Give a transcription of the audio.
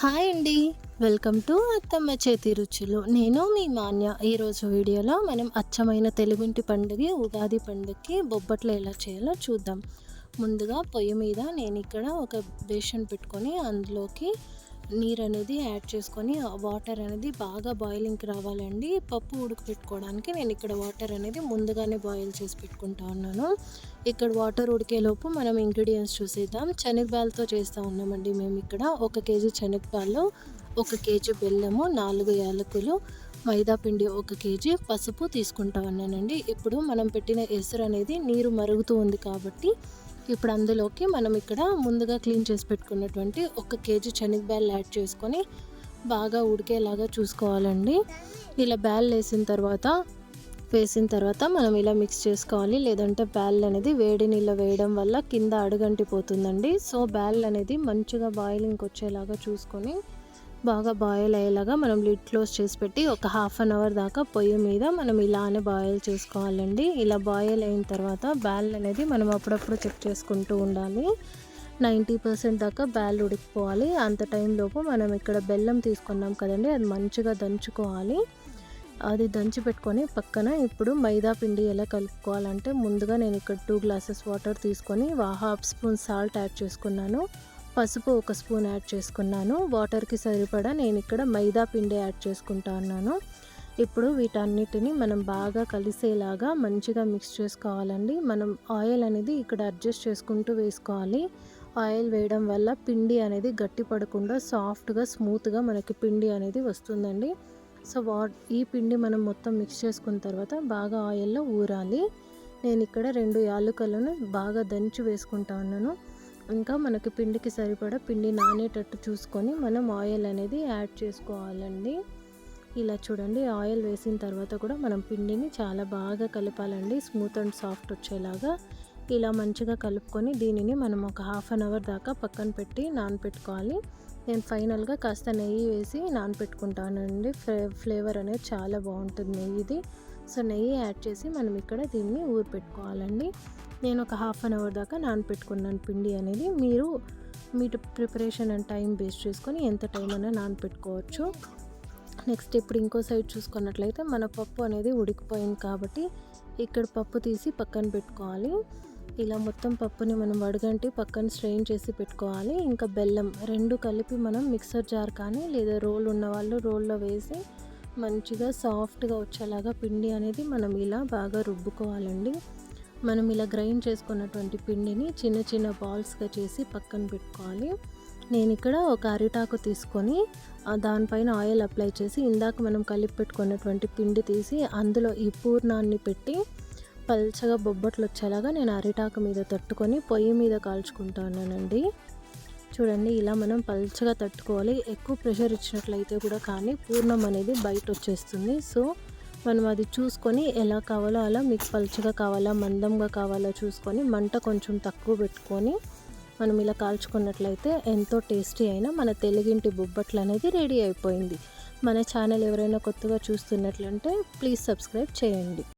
Hi అండి. Welcome to అత్తమ్మ చేతి రుచులు. నేను మీ మాన్య. ఈరోజు వీడియోలో మనం అచ్చమైన తెలుగింటి పండుగ ఉగాది పండుగకి బొబ్బట్లు ఎలా చేయాలో చూద్దాం. ముందుగా పొయ్యి మీద నేను ఇక్కడ ఒక బేషన్ పెట్టుకొని అందులోకి నీరు అనేది యాడ్ చేసుకొని వాటర్ అనేది బాగా బాయిలింగ్కి రావాలండి. పప్పు ఉడకపెట్టుకోవడానికి నేను ఇక్కడ వాటర్ అనేది ముందుగానే బాయిల్ చేసి పెట్టుకుంటా ఉన్నాను. ఇక్కడ వాటర్ ఉడికేలోపు మనం ఇంగ్రీడియంట్స్ చూసేద్దాం. శనగబాలతో చేస్తూ ఉన్నామండి మేము ఇక్కడ. 1 కేజీ శనగబాలు, 1 కేజీ బెల్లము, 4 యాలకులు, మైదా పిండి 1 కేజీ, పసుపు తీసుకుంటా ఉన్నానండి. ఇప్పుడు మనం పెట్టిన ఎసురు అనేది నీరు మరుగుతూ ఉంది కాబట్టి ఇప్పుడు అందులోకి మనం ఇక్కడ ముందుగా క్లీన్ చేసి పెట్టుకున్నటువంటి 1 కేజీ శనగబాలు యాడ్ చేసుకొని బాగా ఉడికేలాగా చూసుకోవాలండి. ఇలా బ్యాల్ వేసిన తర్వాత మనం ఇలా మిక్స్ చేసుకోవాలి. లేదంటే బ్యాల్ అనేది వేడి నీళ్ళు వేయడం వల్ల కింద అడుగంటిపోతుందండి. సో బ్యాల్ అనేది మంచిగా బాయిలింగ్కి వచ్చేలాగా చూసుకొని బాగా బాయిల్ అయ్యేలాగా మనం లిడ్ క్లోజ్ చేసి పెట్టి ఒక ½ అన్ అవర్ దాకా పొయ్యి మీద మనం ఇలానే బాయిల్ చేసుకోవాలండి. ఇలా బాయిల్ అయిన తర్వాత బ్యాల్ అనేది మనం అప్పుడప్పుడు చెక్ చేసుకుంటూ ఉండాలి. 90% దాకా బ్యాల్ ఉడికిపోవాలి. అంత టైంలోపు మనం ఇక్కడ బెల్లం తీసుకున్నాం కదండి, అది మంచిగా దంచుకోవాలి. అది దంచి పెట్టుకొని పక్కన ఇప్పుడు మైదా పిండి ఎలా కలుపుకోవాలంటే ముందుగా నేను ఇక్కడ 2 గ్లాసెస్ వాటర్ తీసుకొని ½ స్పూన్ సాల్ట్ యాడ్ చేసుకున్నాను. పసుపు 1 స్పూన్ యాడ్ చేసుకున్నాను. వాటర్కి సరిపడా నేను ఇక్కడ మైదా పిండి యాడ్ చేసుకుంటా ఉన్నాను. ఇప్పుడు వీటన్నిటిని మనం బాగా కలిసేలాగా మంచిగా మిక్స్ చేసుకోవాలండి. మనం ఆయిల్ అనేది ఇక్కడ అడ్జస్ట్ చేసుకుంటూ వేసుకోవాలి. ఆయిల్ వేయడం వల్ల పిండి అనేది గట్టి పడకుండా సాఫ్ట్గా స్మూత్గా మనకి పిండి అనేది వస్తుందండి. సో ఈ పిండి మనం మొత్తం మిక్స్ చేసుకున్న తర్వాత బాగా ఆయిల్లో ఊరాలి. నేను ఇక్కడ 2 యాలకులను బాగా దంచి వేసుకుంటా ఉన్నాను. ఇంకా మనకి పిండికి సరిపడా పిండి నానేటట్టు చూసుకొని మనం ఆయిల్ అనేది యాడ్ చేసుకోవాలండి. ఇలా చూడండి, ఆయిల్ వేసిన తర్వాత కూడా మనం పిండిని చాలా బాగా కలపాలండి, స్మూత్ అండ్ సాఫ్ట్ వచ్చేలాగా. ఇలా మంచిగా కలుపుకొని దీనిని మనం ఒక ½ అన్ అవర్ దాకా పక్కన పెట్టి నానపెట్టుకోవాలి. నేను ఫైనల్గా కాస్త నెయ్యి వేసి నానపెట్టుకుంటానండి. ఫ్లేవర్ అనేది చాలా బాగుంటుంది నెయ్యిది. సో నెయ్యి యాడ్ చేసి మనం ఇక్కడ దీన్ని పెట్టుకోవాలండి. నేను ఒక ½ అన్ అవర్ దాకా నానపెట్టుకున్నాను పిండి అనేది. మీరు మీ ప్రిపరేషన్ అండ్ టైం బేస్ చేసుకొని ఎంత టైం అయినా నానపెట్టుకోవచ్చు. నెక్స్ట్ ఇప్పుడు ఇంకో సైడ్ చూసుకున్నట్లయితే మన పప్పు అనేది ఉడికిపోయింది కాబట్టి ఇక్కడ పప్పు తీసి పక్కన పెట్టుకోవాలి. ఇలా మొత్తం పప్పుని మనం వడగంటి పక్కన స్ట్రెయిన్ చేసి పెట్టుకోవాలి. ఇంకా బెల్లం 2 కలిపి మనం మిక్సర్ జార్ కానీ లేదా రోల్ ఉన్న వాళ్ళు రోల్లో వేసి మంచిగా సాఫ్ట్గా వచ్చేలాగా పిండి అనేది మనం ఇలా బాగా రుబ్బుకోవాలండి. మనం ఇలా గ్రైండ్ చేసుకున్నటువంటి పిండిని చిన్న చిన్న బాల్స్గా చేసి పక్కన పెట్టుకోవాలి. నేను ఇక్కడ ఒక అరిటాకు తీసుకొని దానిపైన ఆయిల్ అప్లై చేసి ఇందాక మనం కలిపి పెట్టుకున్నటువంటి పిండి తీసి అందులో ఈ పూర్ణాన్ని పెట్టి పల్చగా బొబ్బట్లు వచ్చేలాగా నేను అరిటాకు మీద తట్టుకొని పొయ్యి మీద కాల్చుకుంటానండి. చూడండి, ఇలా మనం పల్చగా తట్టుకోవాలి. ఎక్కువ ప్రెషర్ ఇచ్చినట్లయితే కూడా కానీ పూర్ణం అనేది బయట వచ్చేస్తుంది. సో మనం అది చూసుకొని ఎలా కావాలో అలా మీకు పల్చగా కావాలా మందంగా కావాలో చూసుకొని మంట కొంచెం తక్కువ పెట్టుకొని మనం ఇలా కాల్చుకున్నట్లయితే ఎంతో టేస్టీ అయిన మన తెలుగింటి బొబ్బట్లు అనేది రెడీ అయిపోయింది. మన ఛానల్ ఎవరైనా కొత్తగా చూస్తున్నట్లంటే ప్లీజ్ సబ్స్క్రైబ్ చేయండి.